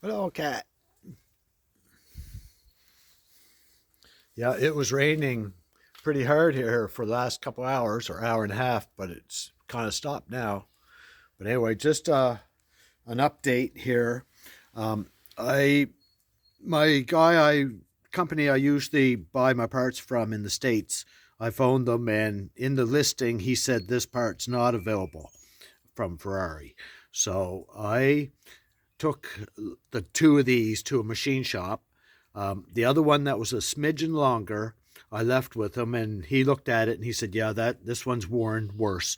Hello, cat. Yeah, it was raining pretty hard here for the last couple hours or hour and a half, but it's kind of stopped now. But anyway, just an update here. Um, I my guy I company I usually buy my parts from in the States. I phoned them, and in the listing he said this part's not available from Ferrari. So I took the two of these to a machine shop. The other one that was a smidgen longer, I left with him, and he looked at it and he said, "Yeah, that this one's worn worse."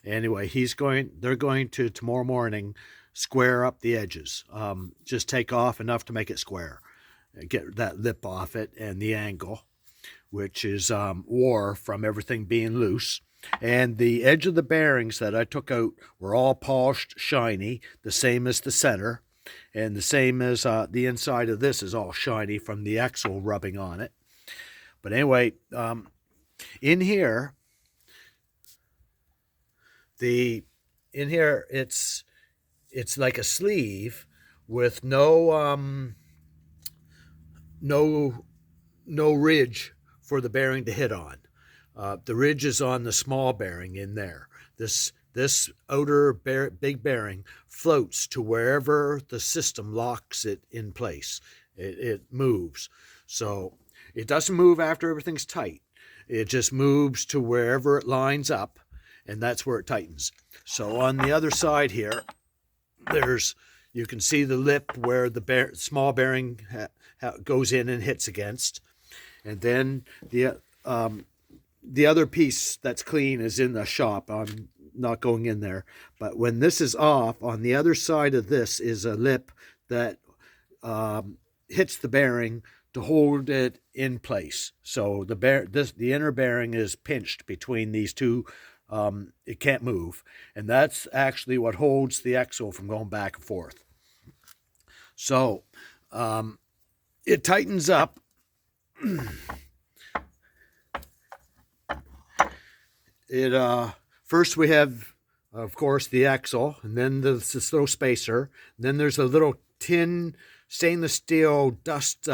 Anyway, they're going to tomorrow morning square up the edges. Just take off enough to make it square, get that lip off it and the angle, which is wore from everything being loose. And the edge of the bearings that I took out were all polished, shiny, the same as the center, and the same as the inside of this is all shiny from the axle rubbing on it. But anyway, in here, the in here it's like a sleeve with no no ridge for the bearing to hit on. The ridge is on the small bearing in there. This outer big bearing floats to wherever the system locks it in place. It moves. So it doesn't move after everything's tight. It just moves to wherever it lines up, and that's where it tightens. So on the other side here, there's you can see the lip where the small bearing goes in and hits against, and then the other piece that's clean is in the shop. I'm not going in there. But when this is off, on the other side of this is a lip that hits the bearing to hold it in place. So the inner bearing is pinched between these two. It can't move. And that's actually what holds the axle from going back and forth. So it tightens up. It first we have, of course, the axle, and then this little spacer. And then there's a little tin stainless steel dust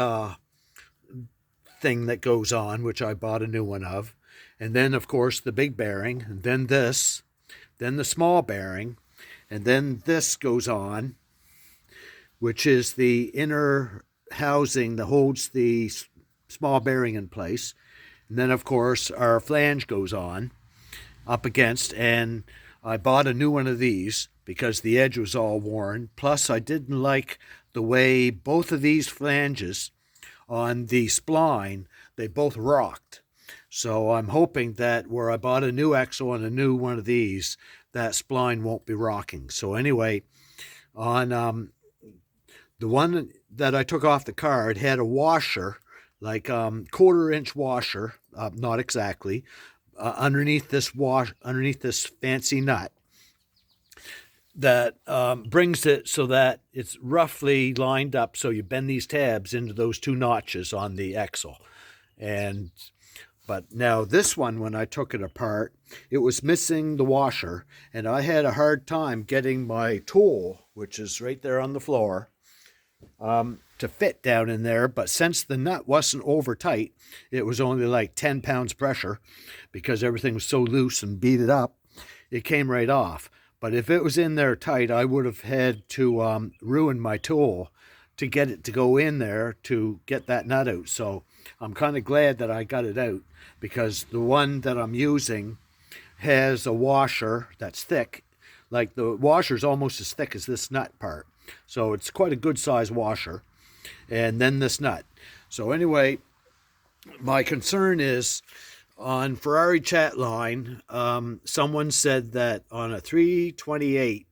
thing that goes on, which I bought a new one of. And then, of course, the big bearing, and then this, then the small bearing, and then this goes on, which is the inner housing that holds the small bearing in place. And then, of course, our flange goes on up against, and I bought a new one of these because the edge was all worn. Plus, I didn't like the way both of these flanges on the spline, they both rocked. So I'm hoping that where I bought a new axle and a new one of these, that spline won't be rocking. So anyway, on the one that I took off the car, it had a washer, like quarter-inch washer, not exactly, underneath this fancy nut that brings it so that it's roughly lined up. So you bend these tabs into those two notches on the axle. But now this one, when I took it apart, it was missing the washer, and I had a hard time getting my tool, which is right there on the floor, to fit down in there. But since the nut wasn't over tight, it was only like 10 pounds pressure because everything was so loose and beat it up, it came right off. But if it was in there tight, I would have had to ruin my tool to get it to go in there to get that nut out. So I'm kind of glad that I got it out, because the one that I'm using has a washer that's thick. Like the washer's almost as thick as this nut part. So it's quite a good size washer. And then this nut. So anyway, my concern is on Ferrari chat line, someone said that on a 328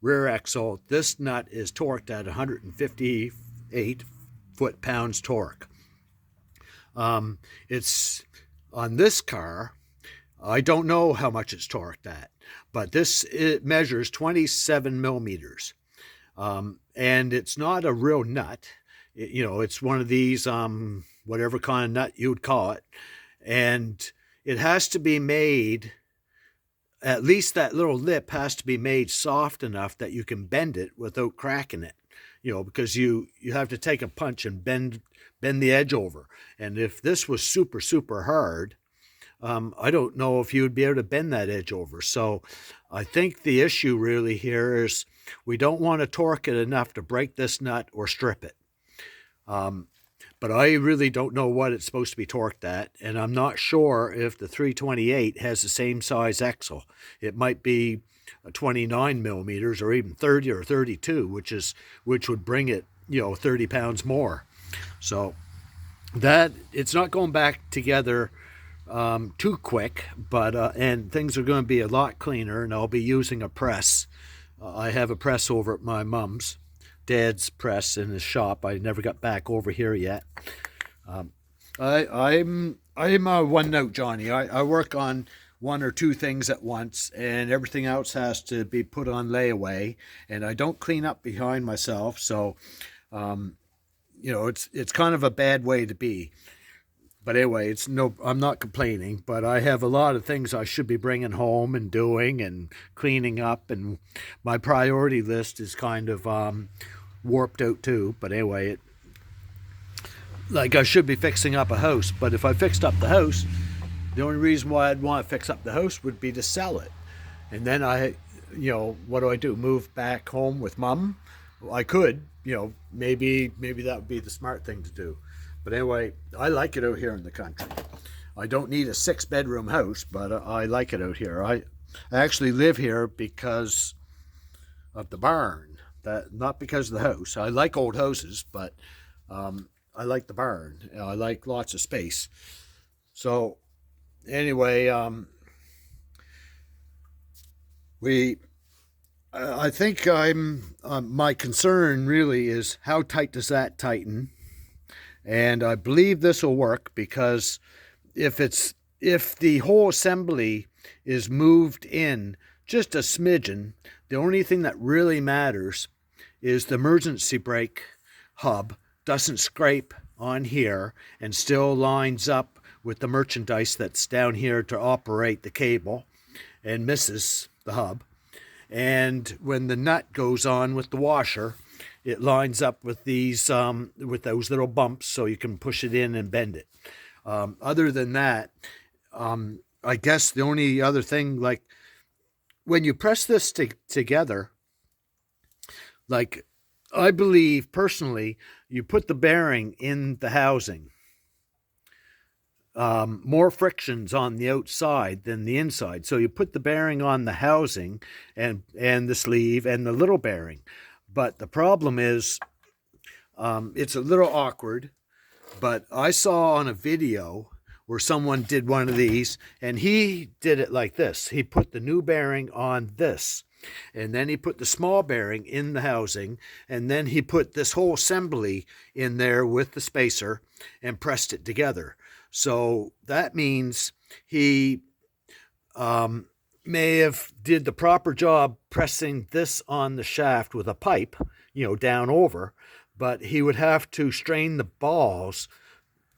rear axle, this nut is torqued at 158 foot-pounds torque. It's on this car, I don't know how much it's torqued at, but it measures 27 millimeters. And it's not a real nut. It's one of these, whatever kind of nut you would call it. And it has to be made, at least that little lip has to be made soft enough that you can bend it without cracking it. because you have to take a punch and bend the edge over. And if this was super, super hard, I don't know if you would be able to bend that edge over. So I think the issue really here is we don't want to torque it enough to break this nut or strip it. But I really don't know what it's supposed to be torqued at, and I'm not sure if the 328 has the same size axle. It might be 29 millimeters or even 30 or 32, which would bring it 30 pounds more. So that it's not going back together too quick, but and things are going to be a lot cleaner, and I'll be using a press. I have a press over at my mom's dad's press in his shop. I never got back over here yet. I'm a one note Johnny. I work on one or two things at once, and everything else has to be put on layaway, and I don't clean up behind myself. So it's kind of a bad way to be. But anyway, I'm not complaining, but I have a lot of things I should be bringing home and doing and cleaning up, and my priority list is kind of warped out too. But anyway, I should be fixing up a house, but if I fixed up the house, the only reason why I'd want to fix up the house would be to sell it. And then what do I do? Move back home with Mom? Well, I could, maybe that would be the smart thing to do. But anyway, I like it out here in the country. I don't need a 6-bedroom house, but I like it out here. I actually live here because of the barn, not because of the house. I like old houses, but I like the barn. I like lots of space. So anyway, I think my concern really is how tight does that tighten? And I believe this will work, because if the whole assembly is moved in just a smidgen, the only thing that really matters is the emergency brake hub doesn't scrape on here and still lines up with the merchandise that's down here to operate the cable and misses the hub. And when the nut goes on with the washer, it lines up with with those little bumps, so you can push it in and bend it. Other than that, I guess the only other thing, like when you press this together, like I believe personally, you put the bearing in the housing. More frictions on the outside than the inside. So you put the bearing on the housing and the sleeve and the little bearing. But the problem is, it's a little awkward, but I saw on a video where someone did one of these, and he did it like this. He put the new bearing on this, and then he put the small bearing in the housing, and then he put this whole assembly in there with the spacer and pressed it together. So that means he may have did the proper job pressing this on the shaft with a pipe, down over, but he would have to strain the balls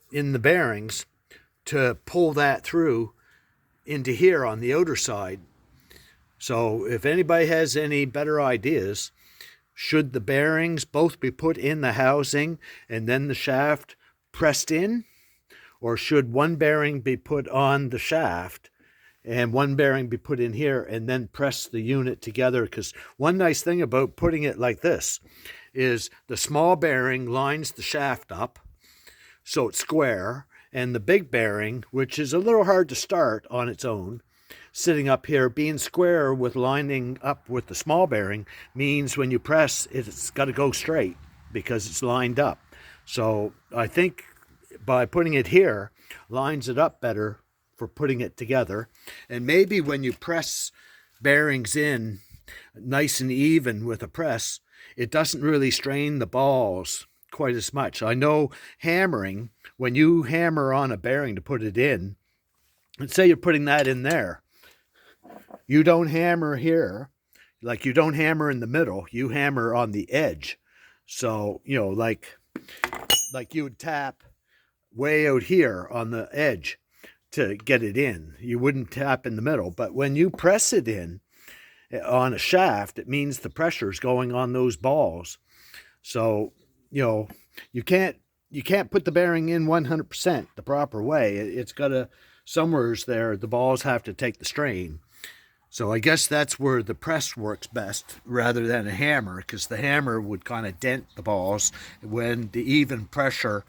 in the bearings to pull that through into here on the outer side. So if anybody has any better ideas, should the bearings both be put in the housing and then the shaft pressed in? Or should one bearing be put on the shaft and one bearing be put in here and then press the unit together? Because one nice thing about putting it like this is the small bearing lines the shaft up so it's square, and the big bearing, which is a little hard to start on its own, sitting up here, being square with lining up with the small bearing, means when you press, it's got to go straight because it's lined up. So I think by putting it here, lines it up better for putting it together. And maybe when you press bearings in nice and even with a press, it doesn't really strain the balls quite as much. I know hammering, when you hammer on a bearing to put it in, let's say you're putting that in there, you don't hammer here, like you don't hammer in the middle, you hammer on the edge. So, like you would tap way out here on the edge to get it in. You wouldn't tap in the middle. But when you press it in on a shaft, it means the pressure is going on those balls. So, you know, you can't put the bearing in 100% the proper way. It's got to, somewheres there, the balls have to take the strain. So I guess that's where the press works best rather than a hammer, because the hammer would kind of dent the balls when the even pressure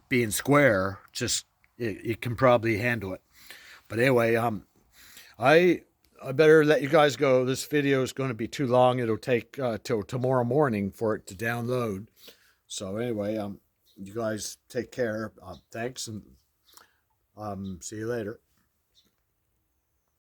being square, just it can probably handle it. But anyway, I better let you guys go. This video is going to be too long. It'll take till tomorrow morning for it to download. So anyway, you guys take care. Thanks, and see you later.